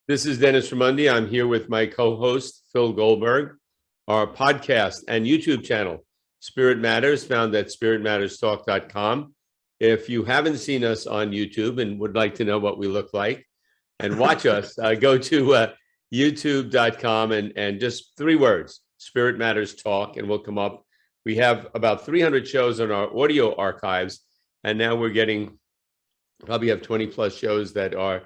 This is Dennis Ramundi. I'm here with my co-host, Phil Goldberg. Our podcast and YouTube channel, Spirit Matters, found at spiritmatterstalk.com. If you haven't seen us on YouTube and would like to know what we look like and watch us, go to youtube.com and just 3 words, Spirit Matters Talk, and we'll come up. We have about 300 shows on our audio archives, and now we're getting, probably have 20 plus shows that are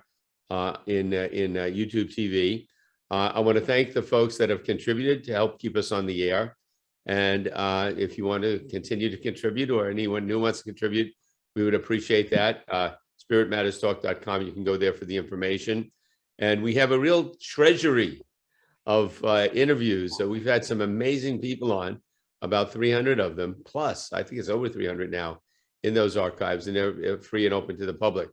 in YouTube TV. I want to thank the folks that have contributed to help keep us on the air. And if you want to continue to contribute, or anyone new wants to contribute, we would appreciate that. Spiritmatterstalk.com, you can go there for the information. And we have a real treasury of interviews. So we've had some amazing people on, about 300 of them, plus I think it's over 300 now in those archives, and they're free and open to the public.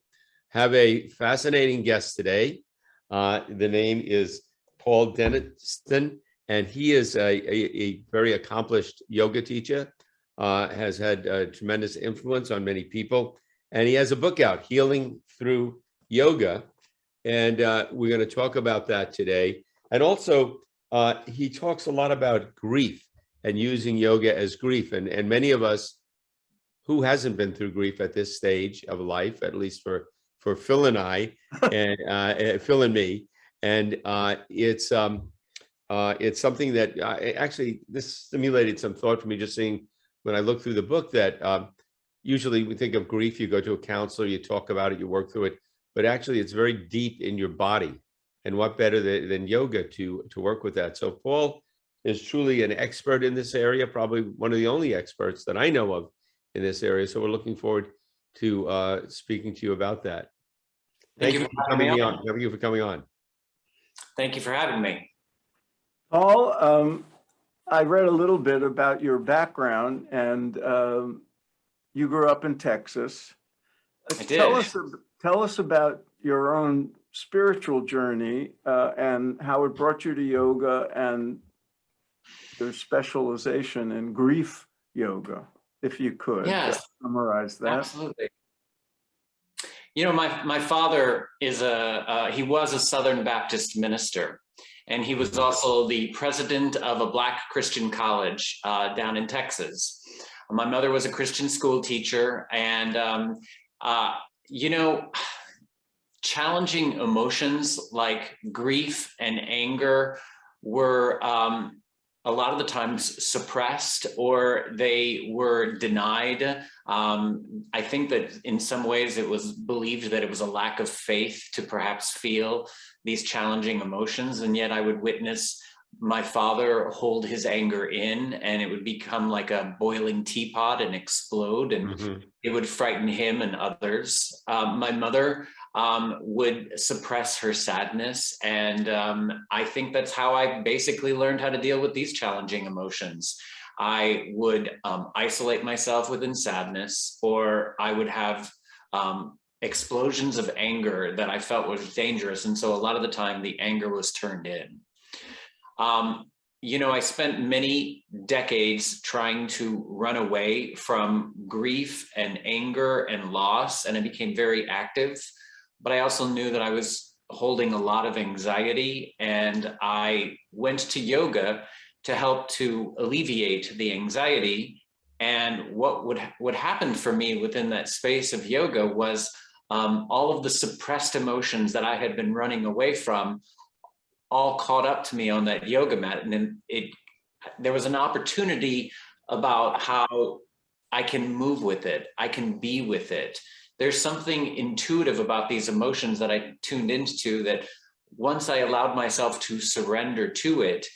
Have a fascinating guest today. The name is Paul Denniston, and he is a very accomplished yoga teacher, has had a tremendous influence on many people, and he has a book out, Healing Through Yoga, and we're going to talk about that today. And also, he talks a lot about grief and using yoga as grief, and many of us, who hasn't been through grief at this stage of life, at least for Phil and I, and Phil and me, and it's something that actually this stimulated some thought for me, just seeing when I look through the book that usually we think of grief, you go to a counselor, you talk about it, you work through it, but actually it's very deep in your body, and what better than yoga to work with that. So Paul is truly an expert in this area, probably one of the only experts that I know of in this area. So we're looking forward to speaking to you about that. Thank you for coming on. Thank you for coming on. Thank you for having me. Paul, I read a little bit about your background, and you grew up in Texas. I did. Tell us about your own spiritual journey and how it brought you to yoga and your specialization in grief yoga, if you could. Yes. Summarize that. Absolutely. You know, my father is he was a Southern Baptist minister, and he was also the president of a Black Christian college down in Texas. My mother was a Christian school teacher, and you know, challenging emotions like grief and anger were a lot of the times suppressed, or they were denied. I think that in some ways it was believed that it was a lack of faith to perhaps feel these challenging emotions. And yet I would witness my father hold his anger in, and it would become like a boiling teapot and explode, and it would frighten him and others. My mother would suppress her sadness, and I think that's how I basically learned how to deal with these challenging emotions. I would isolate myself within sadness, or I would have explosions of anger that I felt was dangerous, and so a lot of the time the anger was turned in. You know, I spent many decades trying to run away from grief and anger and loss, and I became very active. But I also knew that I was holding a lot of anxiety, and I went to yoga to help to alleviate the anxiety. And what would happen for me within that space of yoga was all of the suppressed emotions that I had been running away from all caught up to me on that yoga mat. And then there was an opportunity about how I can move with it, I can be with it. There's something intuitive about these emotions that I tuned into, that once I allowed myself to surrender to it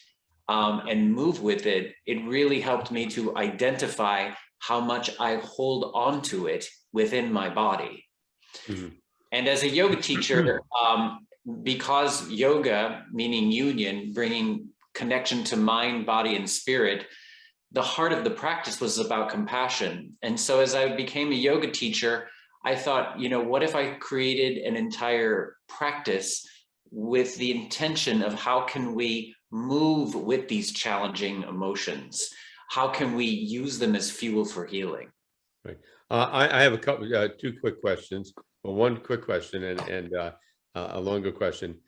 and move with it, it really helped me to identify how much I hold on to it within my body. And as a yoga teacher, because yoga, meaning union, bringing connection to mind, body, and spirit, the heart of the practice was about compassion. And so as I became a yoga teacher, I thought, you know, what if I created an entire practice with the intention of how can we move with these challenging emotions? How can we use them as fuel for healing? Right. I have a couple, 2 quick questions. Well, one quick question and a longer question.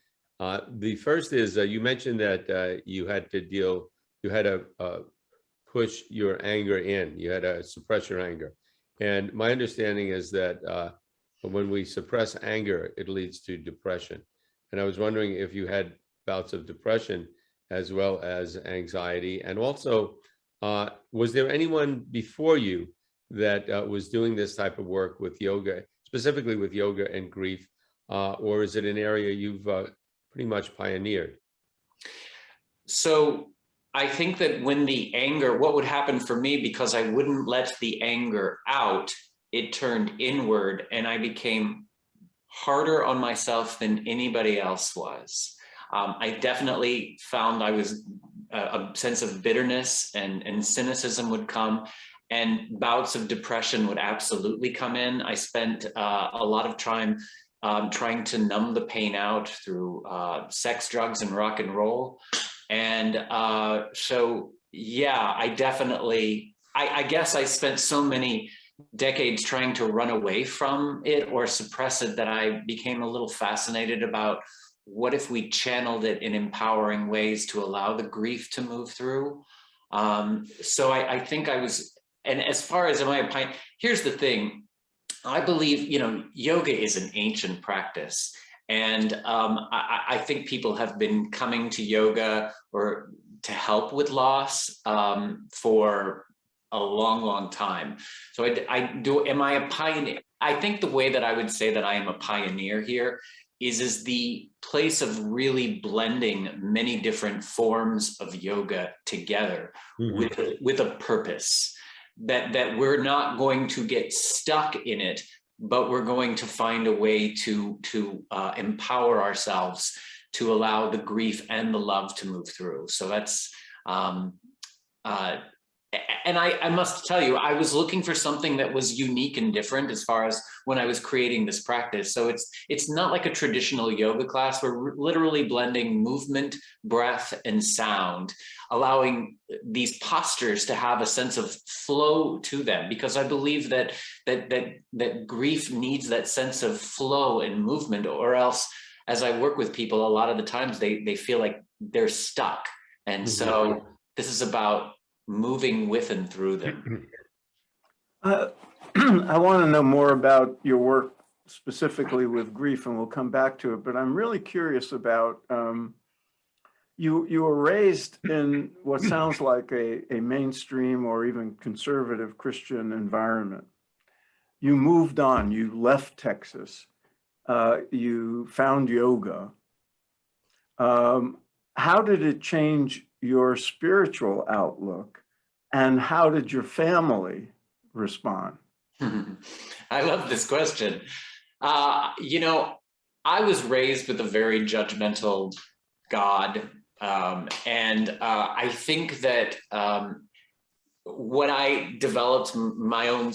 The first is you mentioned that you had to push your anger in, you had to suppress your anger. And my understanding is that when we suppress anger, it leads to depression. And I was wondering if you had bouts of depression as well as anxiety. And also, was there anyone before you that was doing this type of work with yoga, specifically with yoga and grief? Or is it an area you've pretty much pioneered? So I think that when the anger, what would happen for me, because I wouldn't let the anger out, it turned inward and I became harder on myself than anybody else was. I definitely found a sense of bitterness and cynicism would come, and bouts of depression would absolutely come in. I spent a lot of time trying to numb the pain out through sex, drugs, and rock and roll. And so, yeah, I guess I spent so many decades trying to run away from it or suppress it that I became a little fascinated about what if we channeled it in empowering ways to allow the grief to move through. So I think I was, and as far as my opinion, here's the thing. I believe, yoga is an ancient practice. And I think people have been coming to yoga or to help with loss for a long, long time. So am I a pioneer? I think the way that I would say that I am a pioneer here is the place of really blending many different forms of yoga together with a purpose. That we're not going to get stuck in it, but we're going to find a way to empower ourselves to allow the grief and the love to move through. So that's, and I must tell you, I was looking for something that was unique and different as far as when I was creating this practice. So it's not like a traditional yoga class. We're literally blending movement, breath, and sound, allowing these postures to have a sense of flow to them, because I believe that grief needs that sense of flow and movement, or else, as I work with people, a lot of the times they feel like they're stuck. And so this is about moving with and through them. I want to know more about your work specifically with grief, and we'll come back to it. But I'm really curious about you were raised in what sounds like a mainstream or even conservative Christian environment. You moved on. You left Texas. You found yoga. How did it change your spiritual outlook, and how did your family respond? I love this question. I was raised with a very judgmental God. And I think that when I developed my own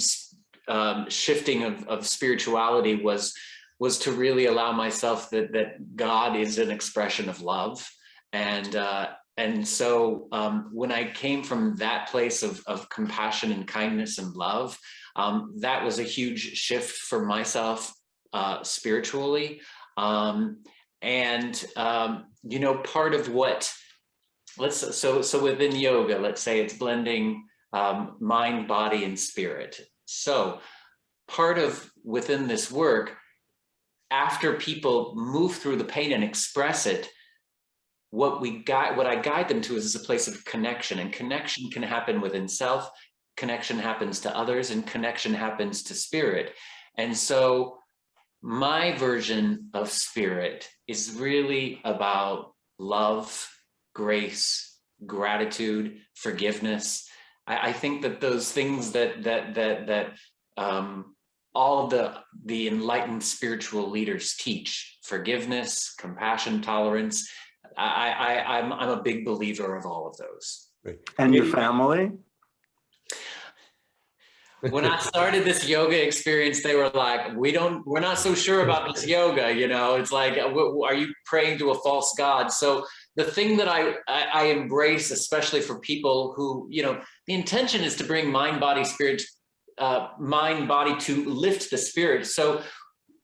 shifting of spirituality was to really allow myself that God is an expression of love. And so when I came from that place of compassion and kindness and love, that was a huge shift for myself spiritually. Part of what, so within yoga, let's say it's blending mind, body, and spirit. So part of within this work, after people move through the pain and express it, what I guide them to is a place of connection, and connection can happen within self, connection happens to others, and connection happens to spirit. And so my version of spirit is really about love, grace, gratitude, forgiveness. I think that those things that all of the enlightened spiritual leaders teach, forgiveness, compassion, tolerance, I'm a big believer of all of those. And your family? When I started this yoga experience, they were like, we're not so sure about this yoga, it's like, are you praying to a false god? So the thing that I embrace, especially for people who, the intention is to bring mind, body, spirit, mind, body to lift the spirit. So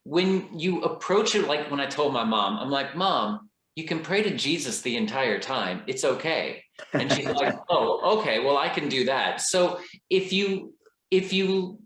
when you approach it, like when I told my mom, I'm like, Mom, you can pray to Jesus the entire time. It's okay. And she's like, oh, okay, well, I can do that. So if you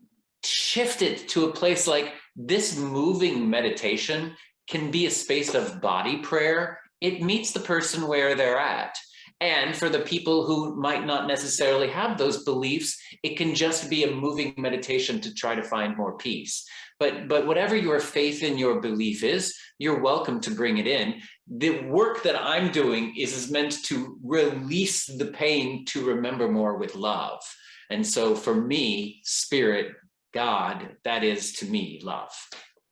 shift it to a place like this, moving meditation can be a space of body prayer. It meets the person where they're at. And for the people who might not necessarily have those beliefs, it can just be a moving meditation to try to find more peace. But whatever your faith in your belief is, you're welcome to bring it in. The work that I'm doing is meant to release the pain to remember more with love. And so for me, spirit, God, that is to me love.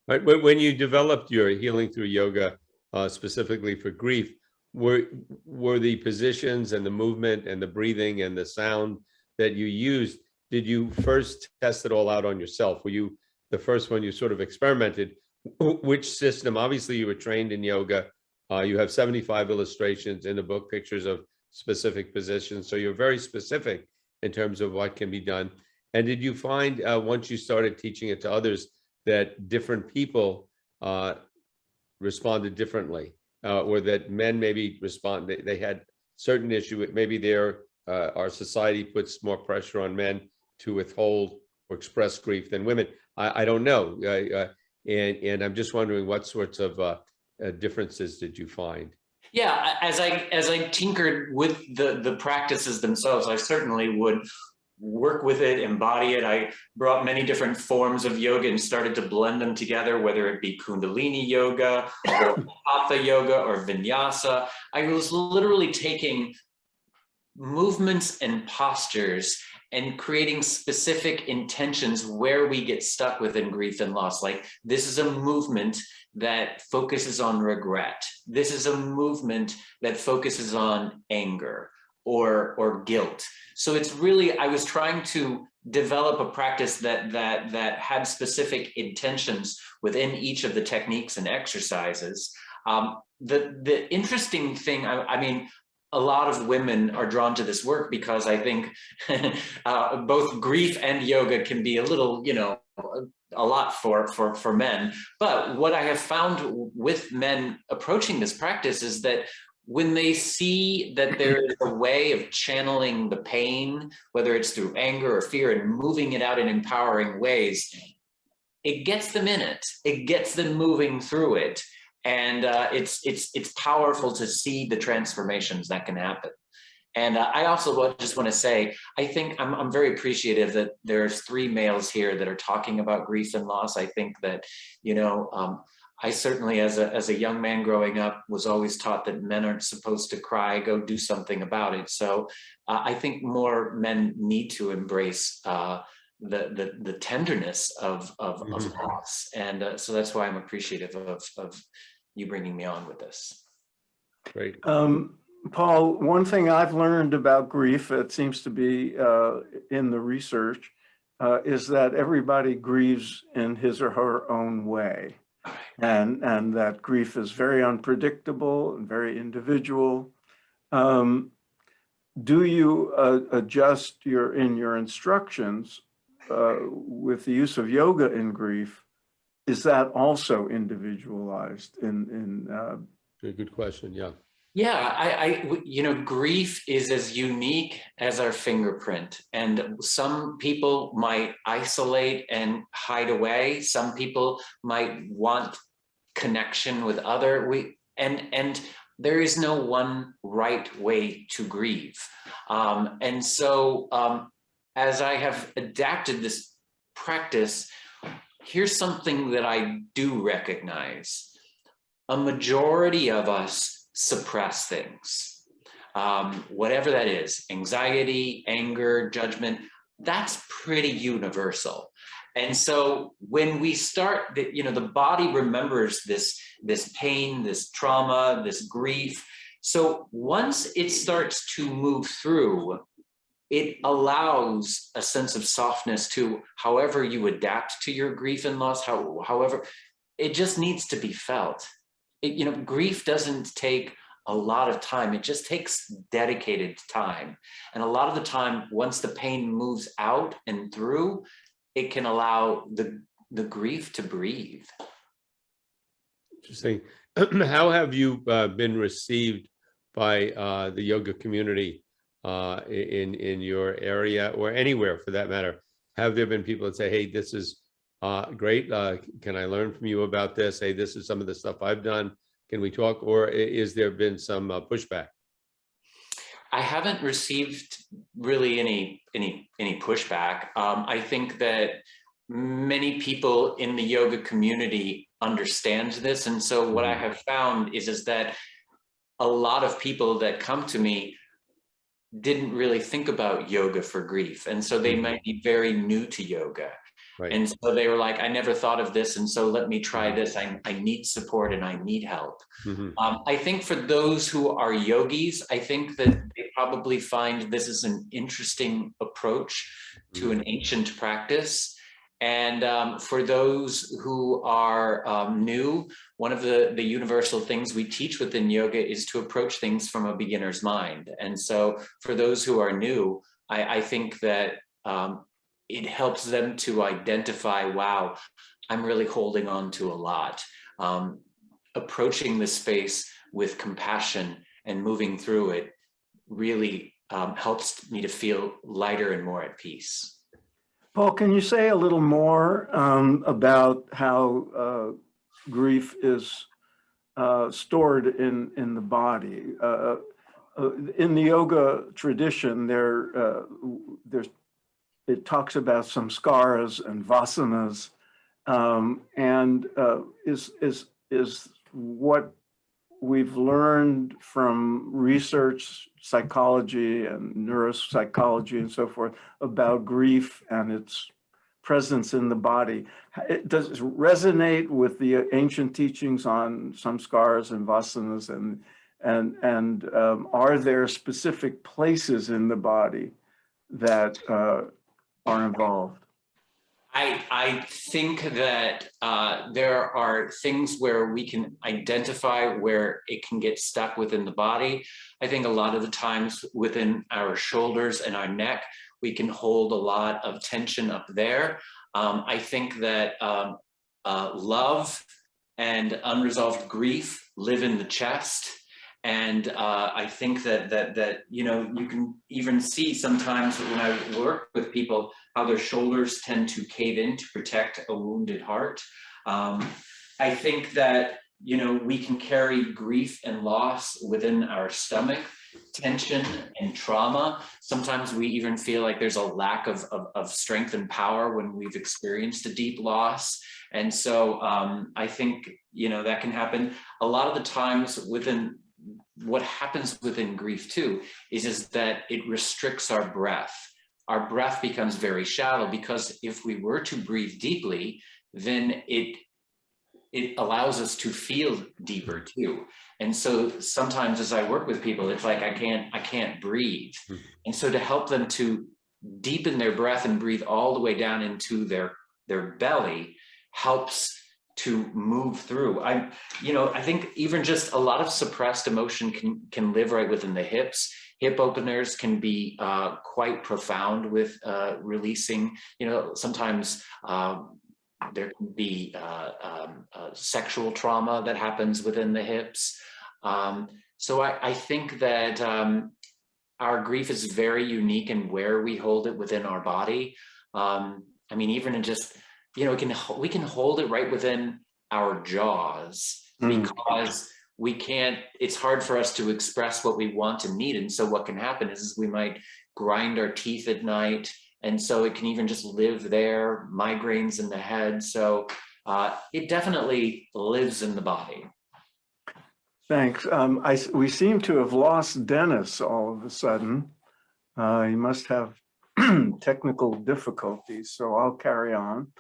Right. When you developed your healing through yoga, specifically for grief, were the positions and the movement and the breathing and the sound that you used, did you first test it all out on yourself? Were you the first one you sort of experimented? Which system? Obviously, you were trained in yoga. You have 75 illustrations in the book, pictures of specific positions. So you're very specific in terms of what can be done. And did you find once you started teaching it to others that different people responded differently, or that men maybe respond, they had certain issue, maybe our society puts more pressure on men to withhold or express grief than women. I don't know. And I'm just wondering what sorts of differences did you find? Yeah, as I tinkered with the practices themselves, I certainly would work with it, embody it. I brought many different forms of yoga and started to blend them together, whether it be Kundalini Yoga or Hatha Yoga or Vinyasa. I was literally taking movements and postures and creating specific intentions where we get stuck within grief and loss. Like, this is a movement that focuses on regret. This is a movement that focuses on anger or guilt. So it's really, I was trying to develop a practice that had specific intentions within each of the techniques and exercises. The interesting thing, I mean, a lot of women are drawn to this work because I think both grief and yoga can be a little, a lot for men. But what I have found with men approaching this practice is that when they see that there is a way of channeling the pain, whether it's through anger or fear, and moving it out in empowering ways, it gets them in it. It gets them moving through it. And it's powerful to see the transformations that can happen. And I also just want to say, I think I'm very appreciative that there's 3 males here that are talking about grief and loss. I think that, I certainly, as a young man growing up, was always taught that men aren't supposed to cry, go do something about it. So I think more men need to embrace the tenderness of loss. And so that's why I'm appreciative of you bringing me on with this. Great. Paul, one thing I've learned about grief, it seems to be in the research, is that everybody grieves in his or her own way. And that grief is very unpredictable and very individual. Do you adjust in your instructions with the use of yoga in grief? Is that also individualized Good question. Yeah. Yeah, grief is as unique as our fingerprint, and some people might isolate and hide away. Some people might want connection with and there is no one right way to grieve. And so as I have adapted this practice, here's something that I do recognize. A majority of us suppress things, whatever that is, anxiety, anger, judgment, that's pretty universal. And so when we start, the body remembers this pain, this trauma, this grief. So once it starts to move through, it allows a sense of softness to however you adapt to your grief and loss, however, it just needs to be felt. Grief doesn't take a lot of time. It just takes dedicated time. And a lot of the time, once the pain moves out and through, it can allow the grief to breathe. Interesting. how have you been received by the yoga community in your area or anywhere for that matter? Have there been people that say, hey, this is great. Can I learn from you about this? Hey, this is some of the stuff I've done. Can we talk? Or is there been some pushback? I haven't received really any pushback. I think that many people in the yoga community understand this. And so what I have found is that a lot of people that come to me didn't really think about yoga for grief. And so they might be very new to yoga. Right. And so they were like, I never thought of this. And so let me try this. I need support and I need help. I think for those who are yogis, I think that they probably find this is an interesting approach to an ancient practice. And for those who are new, one of the universal things we teach within yoga is to approach things from a beginner's mind. And so for those who are new, I think that it helps them to identify, wow, I'm really holding on to a lot. Approaching this space with compassion and moving through it really helps me to feel lighter and more at peace. Paul, can you say a little more about how grief is stored in the body? In the yoga tradition, it talks about samskaras and vasanas, and is what we've learned from research, psychology and neuropsychology and so forth about grief and its presence in the body. Does it resonate with the ancient teachings on samskaras and vasanas, and are there specific places in the body that are involved? I think that there are things where we can identify where it can get stuck within the body. I think a lot of the times within our shoulders and our neck, we can hold a lot of tension up there. I think that love and unresolved grief live in the chest. And I think that you know, you can even see sometimes when I work with people how their shoulders tend to cave in to protect a wounded heart. I think that, you know, we can carry grief and loss within our stomach, tension and trauma. Sometimes we even feel like there's a lack of strength and power when we've experienced a deep loss. And so I think, you know, that can happen. A lot of the times what happens within grief too is that it restricts our breath. Our breath becomes very shallow, because if we were to breathe deeply, then it allows us to feel deeper too. And so sometimes as I work with people, it's like I can't breathe. And so to help them to deepen their breath and breathe all the way down into their belly helps to move through. I think even just a lot of suppressed emotion can live right within the hips. Hip openers can be quite profound with releasing. You know, sometimes there can be sexual trauma that happens within the hips. So I think that our grief is very unique in where we hold it within our body. I mean, even in just, you know, we can hold it right within our jaws, because it's hard for us to express what we want and need. And so what can happen is we might grind our teeth at night. And so it can even just live there, migraines in the head. So it definitely lives in the body. Thanks. We seem to have lost Dennis all of a sudden. He must have technical difficulties, so I'll carry on.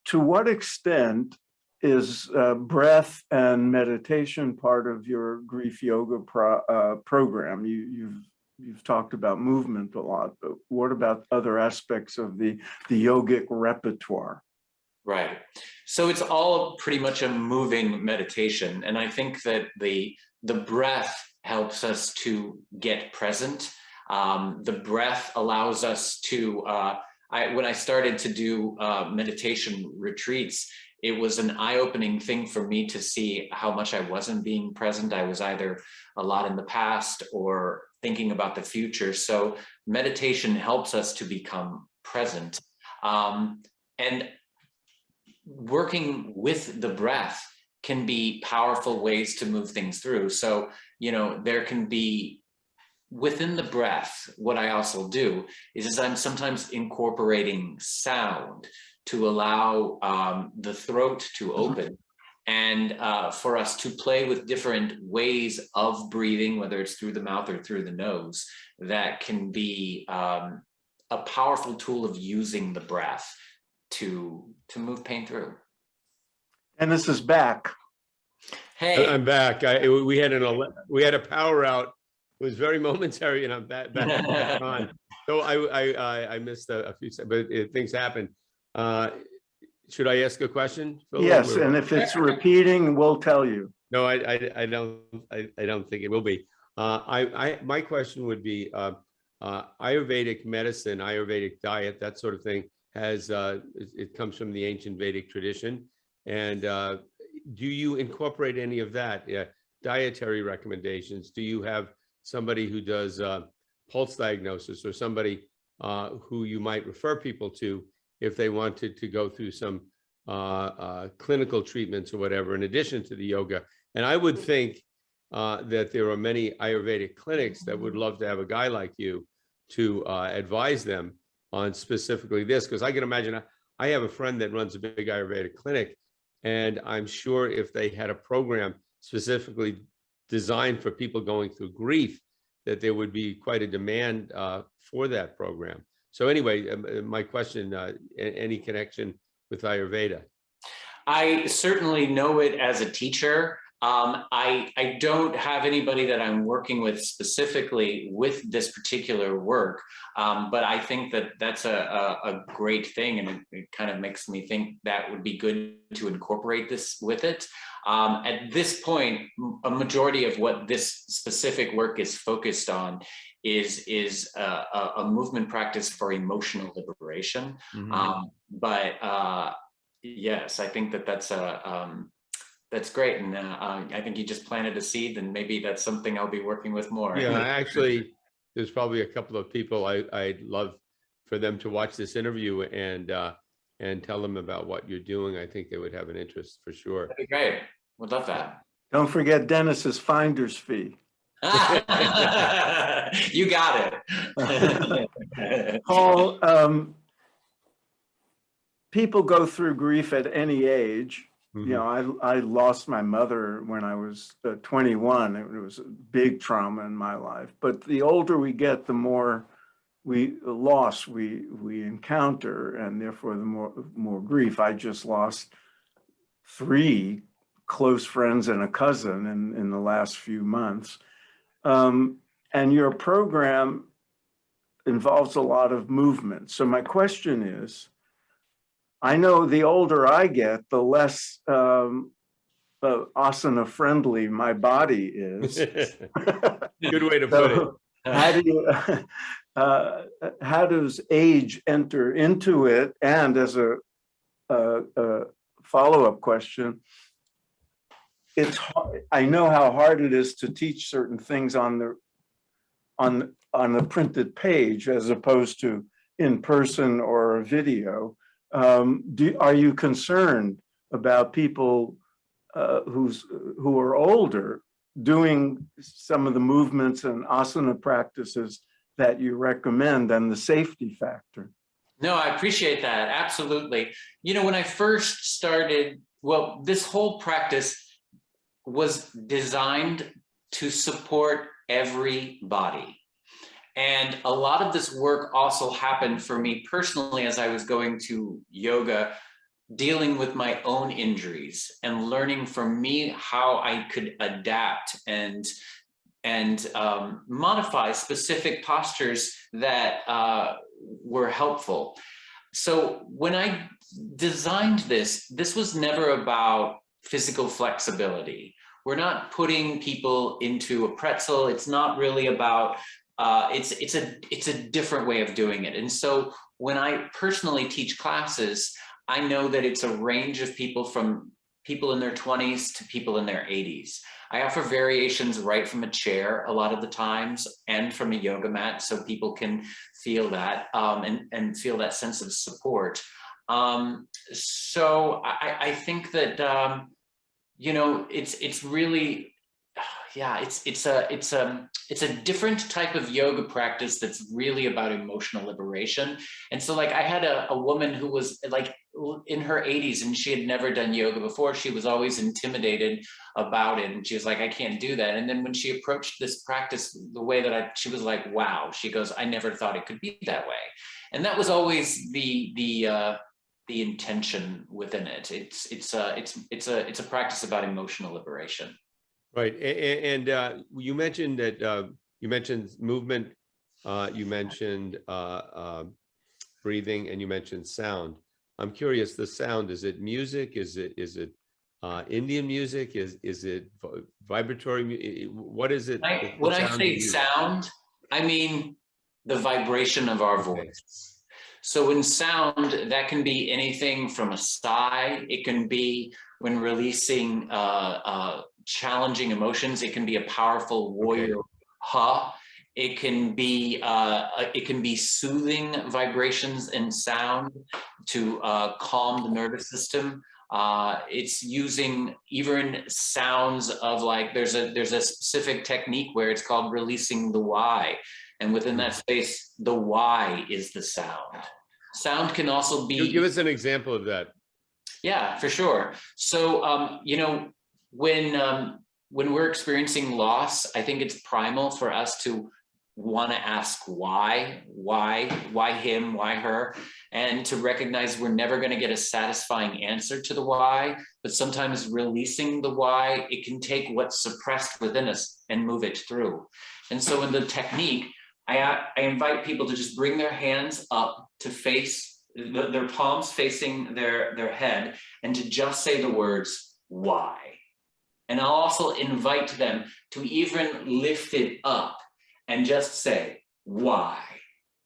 To what extent is breath and meditation part of your grief yoga program? You've talked about movement a lot, but what about other aspects of the yogic repertoire? Right. So it's all pretty much a moving meditation. And I think that the breath helps us to get present. The breath allows us to, when I started to do meditation retreats, it was an eye-opening thing for me to see how much I wasn't being present. I was either a lot in the past or thinking about the future. So meditation helps us to become present. And working with the breath can be powerful ways to move things through. So, there can be within the breath, what I also do is I'm sometimes incorporating sound to allow the throat to open and for us to play with different ways of breathing, whether it's through the mouth or through the nose, that can be a powerful tool of using the breath to move pain through. And this is back. Hey, I'm back. We had a power out. It was very momentary, and I'm back on. So I missed a few seconds, but things happen. Should I ask a question, Phil? Yes, and if it's repeating, we'll tell you. No, I don't think it will be. My question would be Ayurvedic medicine, Ayurvedic diet, that sort of thing it comes from the ancient Vedic tradition. And do you incorporate any of that? Dietary recommendations? Do you have somebody who does pulse diagnosis, or somebody who you might refer people to if they wanted to go through some clinical treatments or whatever, in addition to the yoga? And I would think that there are many Ayurvedic clinics that would love to have a guy like you to advise them on specifically this, because I can imagine I have a friend that runs a big Ayurvedic clinic, and I'm sure if they had a program specifically designed for people going through grief, that there would be quite a demand for that program. So anyway, my question, any connection with Ayurveda? I certainly know it as a teacher. I don't have anybody that I'm working with specifically with this particular work, but I think that that's a great thing, and it kind of makes me think that would be good to incorporate this with it. At this point, a majority of what this specific work is focused on is a movement practice for emotional liberation. Yes, I think that's great. And I think you just planted a seed, and maybe that's something I'll be working with more. Yeah, actually, there's probably a couple of people I'd love for them to watch this interview and tell them about what you're doing. I think they would have an interest for sure. That'd be great. Would love that. Don't forget Dennis's finder's fee. You got it. Paul, people go through grief at any age. You know, I lost my mother when I was 21. It was a big trauma in my life. But the older we get, the more we encounter, and therefore the more grief. I just lost 3 close friends and a cousin in the last few months. And your program involves a lot of movement. So my question is, I know the older I get, the less asana friendly my body is. Good way to put it. How does age enter into it? And as a follow-up question, it's hard, I know how hard it is to teach certain things on the printed page as opposed to in person or a video. Are you concerned about people who are older doing some of the movements and asana practices that you recommend, and the safety factor? No, I appreciate that. Absolutely. You know, when I first started, well, this whole practice was designed to support everybody. And a lot of this work also happened for me personally as I was going to yoga, dealing with my own injuries and learning from me how I could adapt and modify specific postures that were helpful. So when I designed this was never about physical flexibility. We're not putting people into a pretzel. It's not really about it's a different way of doing it. And so when I personally teach classes, I know that it's a range of people, from people in their 20s to people in their 80s. I offer variations right from a chair a lot of the times, and from a yoga mat, so people can feel that and feel that sense of support. So I think that you know, it's really, yeah, it's a different type of yoga practice that's really about emotional liberation. And so, like, I had a woman who was like in her 80s, and she had never done yoga before. She was always intimidated about it, and she was like, I can't do that. And then when she approached this practice the way that she was like, wow. She goes, I never thought it could be that way. And that was always the intention within it. It's a practice about emotional liberation. Right. And you mentioned that you mentioned movement, you mentioned breathing, and you mentioned sound. I'm curious, the sound, is it music? Is it Indian music? Is it vibratory? What is it? When I say sound, I mean the vibration of our voice. So in sound, that can be anything from a sigh. It can be when releasing challenging emotions. It can be a powerful warrior ha. It can be soothing vibrations and sound to calm the nervous system. It's using even sounds of, like, there's a specific technique where it's called releasing the why. And within that space, the why is the sound. Sound can also be. Give us an example of that. Yeah, for sure. So, you know, when we're experiencing loss, I think it's primal for us to want to ask why him, why her, and to recognize we're never going to get a satisfying answer to the why, but sometimes releasing the why, it can take what's suppressed within us and move it through. And so in the technique, I invite people to just bring their hands up to face, their palms facing their head, and to just say the words, why. And I'll also invite them to even lift it up and just say, why.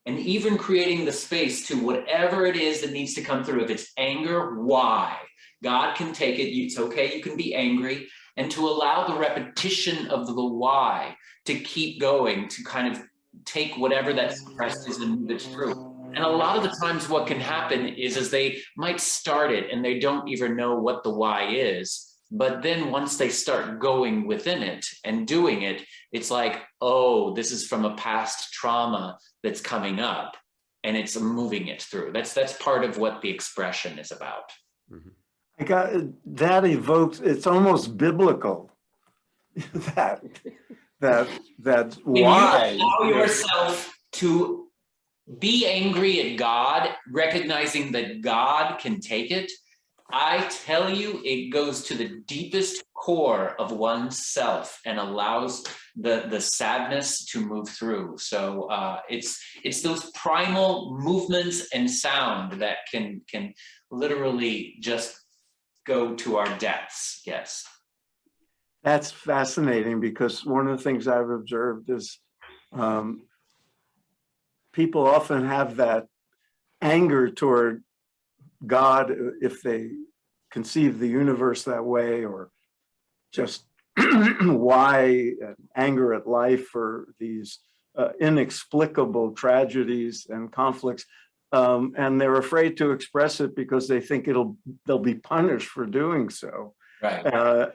And even creating the space to whatever it is that needs to come through. If it's anger, why. God can take it. It's okay, you can be angry. And to allow the repetition of the why to keep going, to kind of take whatever that suppressed is and move it through. And a lot of the times what can happen is they might start it and they don't even know what the why is. But then once they start going within it and doing it, it's like, oh, this is from a past trauma that's coming up, and it's moving it through. That's part of what the expression is about. Mm-hmm. I got that evokes, it's almost biblical. that why. You allow yourself to be angry at God, recognizing that God can take it. I tell you, it goes to the deepest core of oneself and allows the sadness to move through. So it's those primal movements and sound that can literally just go to our depths. Yes. That's fascinating, because one of the things I've observed is people often have that anger toward God if they conceive the universe that way, or just why anger at life for these inexplicable tragedies and conflicts, and they're afraid to express it because they think they'll be punished for doing so. Right.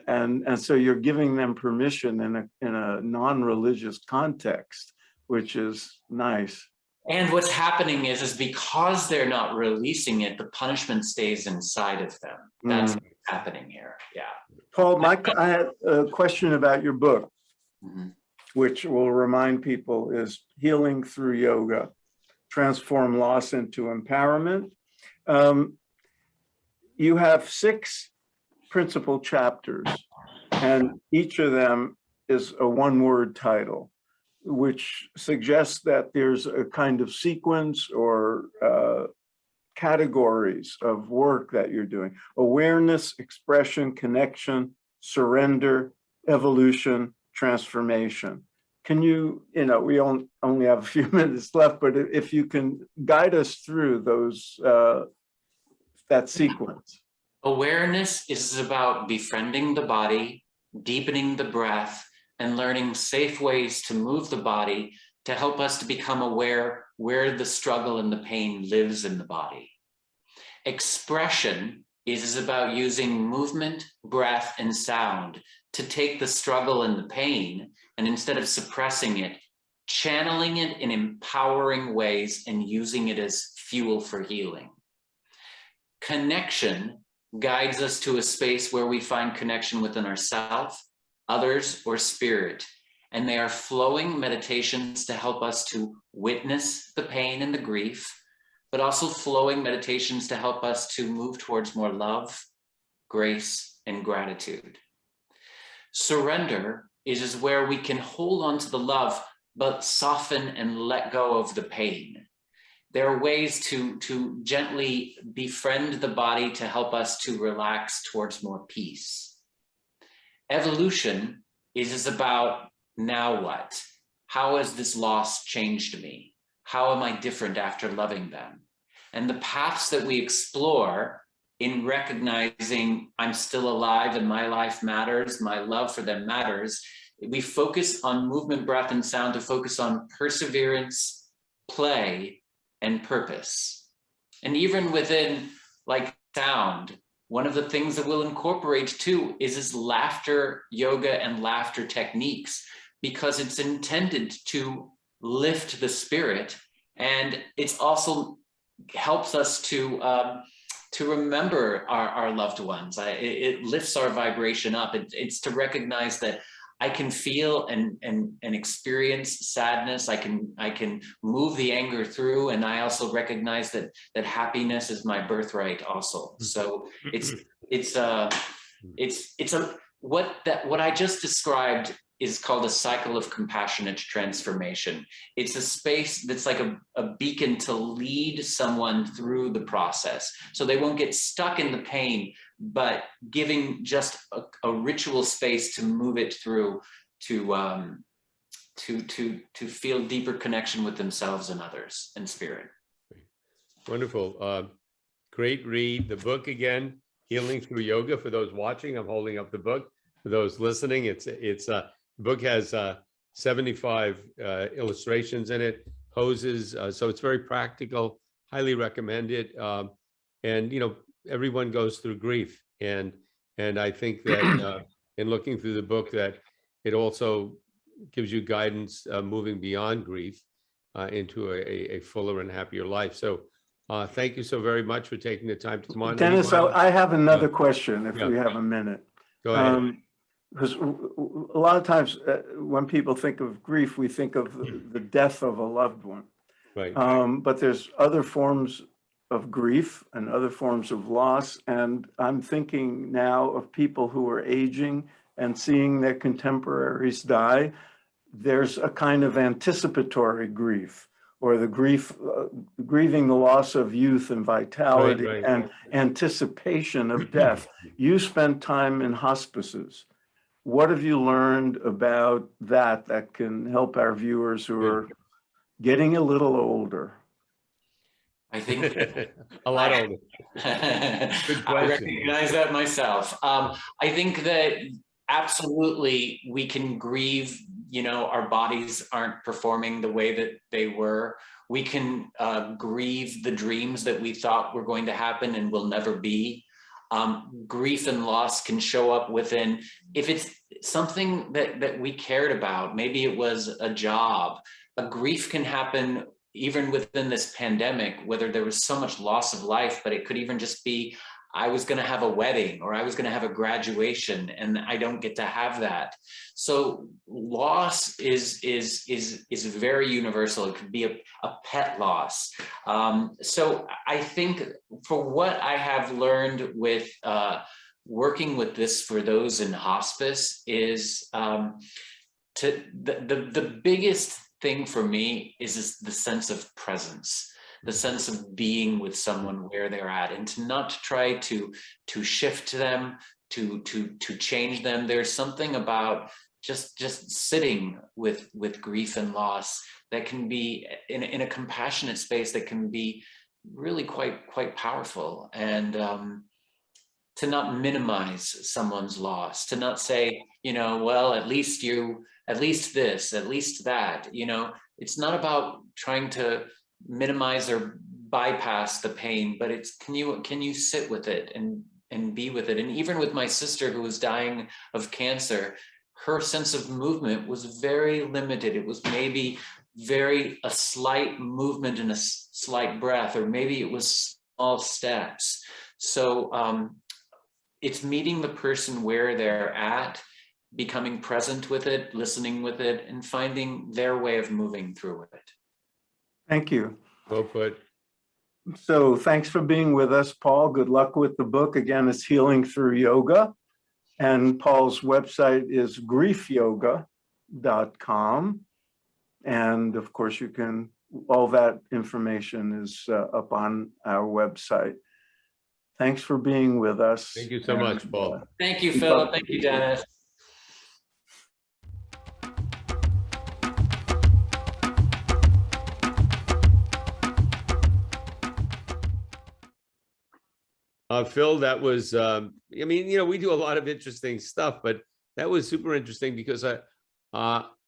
And so you're giving them permission in a non-religious context, which is nice. And what's happening is because they're not releasing it, the punishment stays inside of them. That's what's happening here. Yeah. Paul, I had a question about your book, Mm-hmm. which will remind people is Healing Through Yoga, Transform Loss into Empowerment. You have 6 principal chapters, and each of them is a one-word title, which suggests that there's a kind of sequence or categories of work that you're doing: awareness, expression, connection, surrender, evolution, transformation. Can you, we only have a few minutes left, but if you can guide us through those that sequence? Awareness is about befriending the body, deepening the breath, and learning safe ways to move the body to help us to become aware where the struggle and the pain lives in the body. Expression is about using movement, breath, and sound to take the struggle and the pain, and instead of suppressing it, channeling it in empowering ways and using it as fuel for healing. Connection guides us to a space where we find connection within ourselves, others, or spirit. And they are flowing meditations to help us to witness the pain and the grief, but also flowing meditations to help us to move towards more love, grace, and gratitude. Surrender is where we can hold on to the love, but soften and let go of the pain. There are ways to gently befriend the body to help us to relax towards more peace. Evolution is about now what? How has this loss changed me? How am I different after loving them? And the paths that we explore in recognizing I'm still alive and my life matters, my love for them matters, we focus on movement, breath, and sound to focus on perseverance, play, and purpose. And even within like sound, one of the things that we'll incorporate too is laughter yoga and laughter techniques, because it's intended to lift the spirit, and it's also helps us to remember our loved ones. It lifts our vibration up. It's to recognize that I can feel and experience sadness. I can move the anger through, and I also recognize that happiness is my birthright also. So what I just described is called a cycle of compassionate transformation. It's a space that's like a beacon to lead someone through the process, so they won't get stuck in the pain, but giving just a ritual space to move it through, to feel deeper connection with themselves and others and spirit. Wonderful. Great read. The book again, Healing Through Yoga. For those watching, I'm holding up the book. For those listening, the book has 75 illustrations in it, poses, so it's very practical. Highly recommend it. And everyone goes through grief, and I think that in looking through the book, that it also gives you guidance moving beyond grief into a fuller and happier life. So thank you so very much for taking the time to come on. Dennis, I have another question if we have a minute. Go ahead. Because a lot of times when people think of grief, we think of the death of a loved one. Right. But there's other forms of grief and other forms of loss. And I'm thinking now of people who are aging and seeing their contemporaries die. There's a kind of anticipatory grief, or the grieving the loss of youth and vitality, Right. and anticipation of death. You spent time in hospices. What have you learned about that can help our viewers who are getting a little older? I think a lot older. Good question. I recognize that myself. I think that absolutely we can grieve. Our bodies aren't performing the way that they were. We can grieve the dreams that we thought were going to happen and will never be. Grief and loss can show up within, if it's something that we cared about, maybe it was a job. A grief can happen even within this pandemic, whether there was so much loss of life, but it could even just be, I was going to have a wedding, or I was going to have a graduation, and I don't get to have that. So loss is very universal. It could be a pet loss. So I think for what I have learned with working with this for those in hospice is the biggest thing for me is the sense of presence, the sense of being with someone where they're at, and to not try to shift them, to change them. There's something about just sitting with grief and loss that can be in a compassionate space, that can be really quite powerful. And to not minimize someone's loss, to not say, well, at least this, at least that, it's not about trying to minimize or bypass the pain, but it's, can you sit with it and be with it? And even with my sister who was dying of cancer, her sense of movement was very limited. It was maybe a slight movement and a slight breath, or maybe it was small steps. So it's meeting the person where they're at, becoming present with it, listening with it, and finding their way of moving through it. Thank you. Well put. So thanks for being with us, Paul. Good luck with the book. Again, it's Healing Through Yoga. And Paul's website is griefyoga.com. And of course, all that information is up on our website. Thanks for being with us. Thank you so much, Paul. Thank you, Phil. Thank you, Dennis. Phil, that was, we do a lot of interesting stuff, but that was super interesting because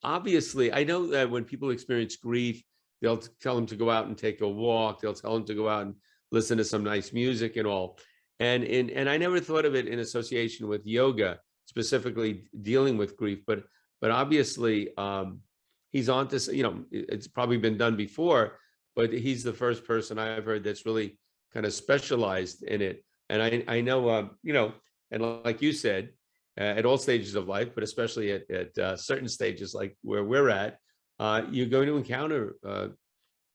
obviously I know that when people experience grief, they'll tell them to go out and take a walk. They'll tell them to go out and listen to some nice music and all. And I never thought of it in association with yoga, specifically dealing with grief, but obviously he's on to, it's probably been done before, but he's the first person I've heard that's really kind of specialized in it. And I know, and like you said, at all stages of life, but especially at certain stages like where we're at, you're going to encounter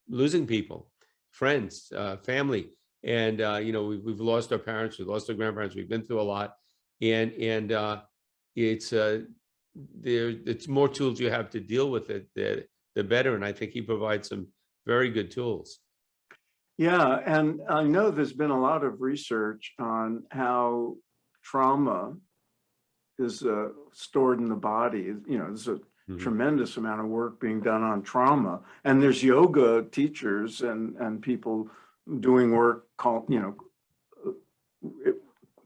losing people, friends, family. And, we've lost our parents, we've lost our grandparents, we've been through a lot. And it's more tools you have to deal with it, the better. And I think he provides some very good tools. Yeah, and I know there's been a lot of research on how trauma is stored in the body. There's a tremendous amount of work being done on trauma, and there's yoga teachers and people doing work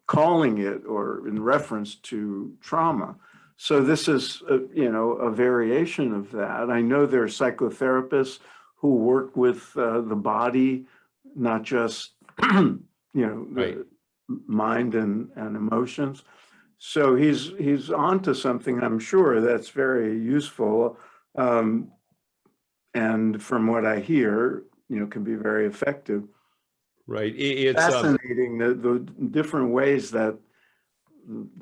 calling it or in reference to trauma. So this is a variation of that. I know there are psychotherapists who work with the body, not just Right. the mind and emotions. So he's onto something, I'm sure, that's very useful, and from what I hear, can be very effective. Right. It's fascinating the different ways that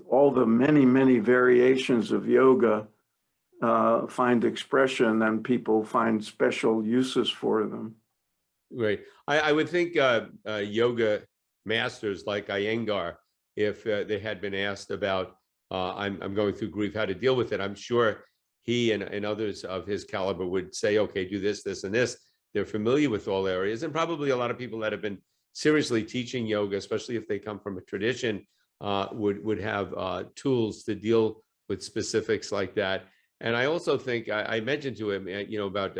all the many variations of yoga find expression, and people find special uses for them. Right. I would think yoga masters like Iyengar, if they had been asked about, I'm going through grief, how to deal with it, I'm sure he and others of his caliber would say, okay, do this, this, and this. They're familiar with all areas. And probably a lot of people that have been seriously teaching yoga, especially if they come from a tradition, would have tools to deal with specifics like that. And I also think I mentioned to him, about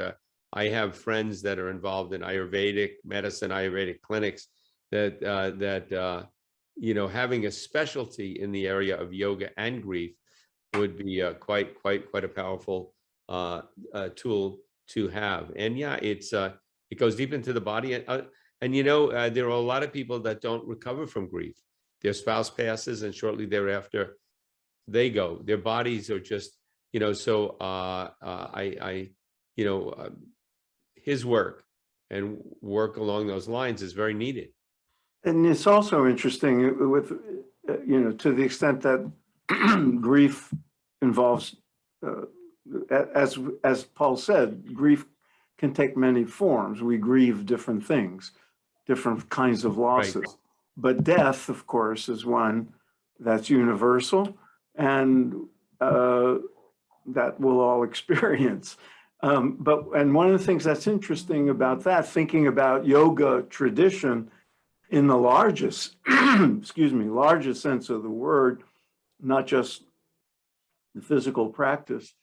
I have friends that are involved in Ayurvedic medicine, Ayurvedic clinics, that having a specialty in the area of yoga and grief would be quite a powerful tool to have. And yeah, it goes deep into the body. And there are a lot of people that don't recover from grief. Their spouse passes, and shortly thereafter, they go. Their bodies are just, his work and work along those lines is very needed. And it's also interesting with, to the extent that grief involves, as Paul said, grief can take many forms. We grieve different things, different kinds of losses. Right. But death, of course, is one that's universal, and that we'll all experience. And one of the things that's interesting about that, thinking about yoga tradition in the largest, largest sense of the word, not just the physical practice,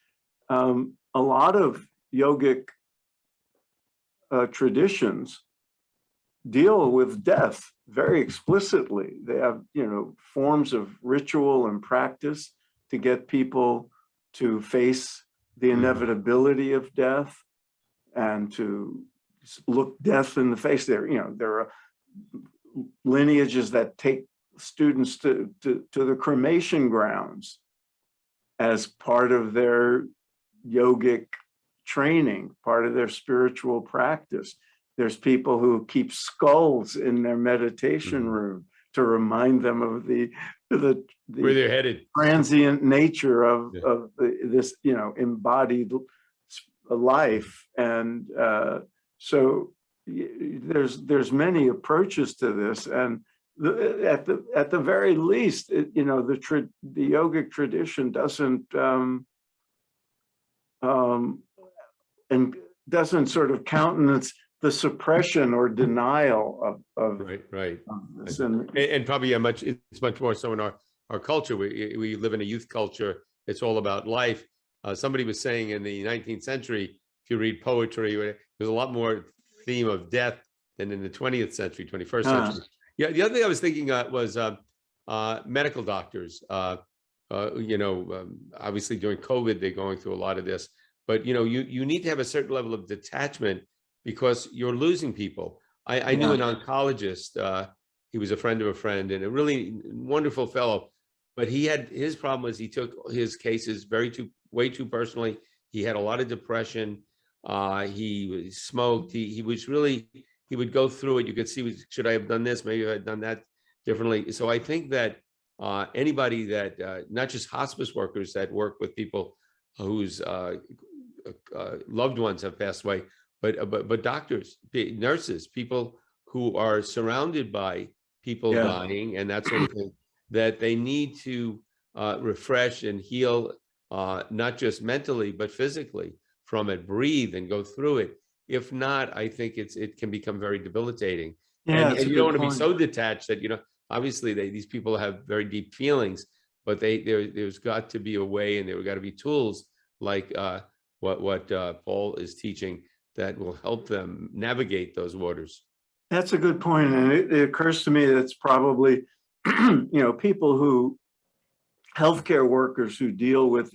a lot of yogic traditions deal with death very explicitly. They have, forms of ritual and practice to get people to face the inevitability of death and to look death in the face. There are lineages that take students to the cremation grounds as part of their yogic training, part of their spiritual practice. There's people who keep skulls in their meditation room to remind them of the where they're headed, transient nature of this embodied life. And so there's many approaches to this, and at the very least, the yogic tradition doesn't and doesn't sort of countenance the suppression or denial of right. of this. And probably it's much more so in our culture. We live in a youth culture. It's all about life. Somebody was saying in the 19th century, if you read poetry, there's a lot more theme of death than in the 20th century, 21st century. Yeah, the other thing I was thinking was medical doctors. Obviously during COVID, they're going through a lot of this, but you need to have a certain level of detachment because you're losing people. I knew an oncologist. He was a friend of a friend and a really wonderful fellow, but his problem was he took his cases way too personally. He had a lot of depression. He smoked. He would go through it. You could see, should I have done this? Maybe I had done that differently. So I think that anybody that, not just hospice workers that work with people whose loved ones have passed away, but doctors, nurses, people who are surrounded by people dying and that sort of thing, that they need to refresh and heal, not just mentally, but physically from it, breathe and go through it. If not, I think it can become very debilitating. And you don't want to be so detached that, obviously these people have very deep feelings, but there's got to be a way, and there got to be tools like what Paul is teaching that will help them navigate those waters. That's a good point. And it occurs to me that it's probably, healthcare workers who deal with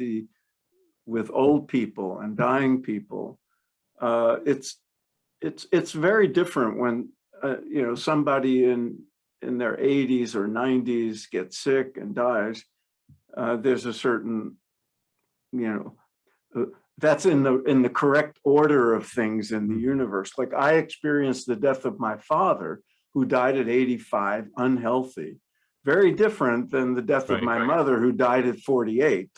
old people and dying people. It's very different when, somebody in their 80s or 90s gets sick and dies. There's a certain, that's in the correct order of things in the universe. Like I experienced the death of my father, who died at 85, unhealthy. Very different than the death of my mother, who died at 48.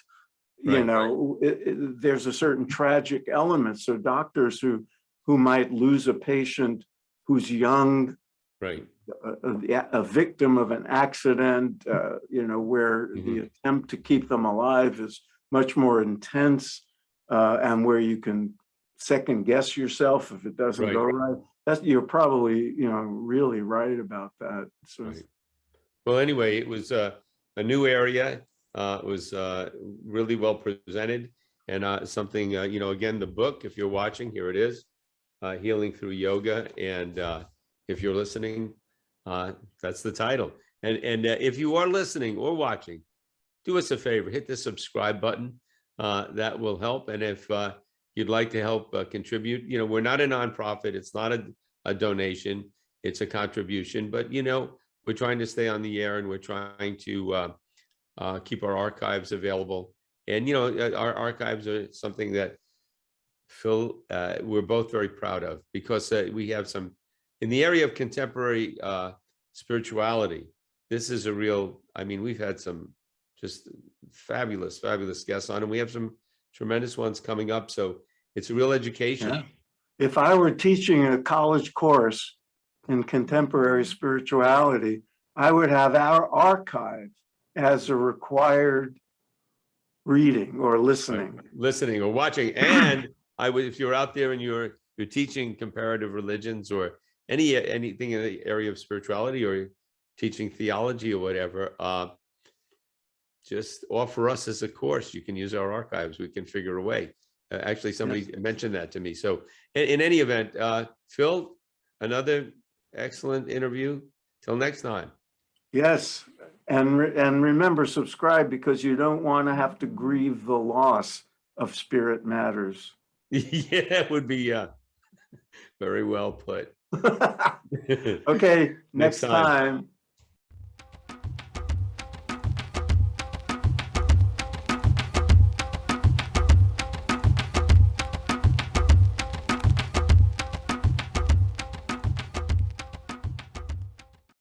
There's a certain tragic element. So doctors who might lose a patient who's young, a victim of an accident, where the attempt to keep them alive is much more intense, and where you can second guess yourself if it doesn't go right. You're probably, really right about that. So. Well, anyway, it was a new area. It was really well presented, and something, again, the book, if you're watching, here it is, Healing Through Yoga. And if you're listening, that's the title. And if you are listening or watching, do us a favor, hit the subscribe button. That will help. And if you'd like to help contribute, we're not a nonprofit. It's not a donation. It's a contribution. But, we're trying to stay on the air, and we're trying to keep our archives available. And, our archives are something that, Phil, we're both very proud of, because we have some, in the area of contemporary spirituality, this is a real, we've had some just fabulous guests on, and we have some tremendous ones coming up. So it's a real education. Yeah. If I were teaching a college course in contemporary spirituality, I would have our archive as a required reading or listening. Listening or watching. And I would, if you're out there and you're teaching comparative religions or anything in the area of spirituality, or teaching theology or whatever, just offer us as a course. You can use our archives. We can figure a way. Actually, somebody mentioned that to me. So in any event, Phil, another excellent interview. Till next time. Yes, and remember, subscribe, because you don't want to have to grieve the loss of Spirit Matters. Yeah, that would be very well put. Okay, Next next time.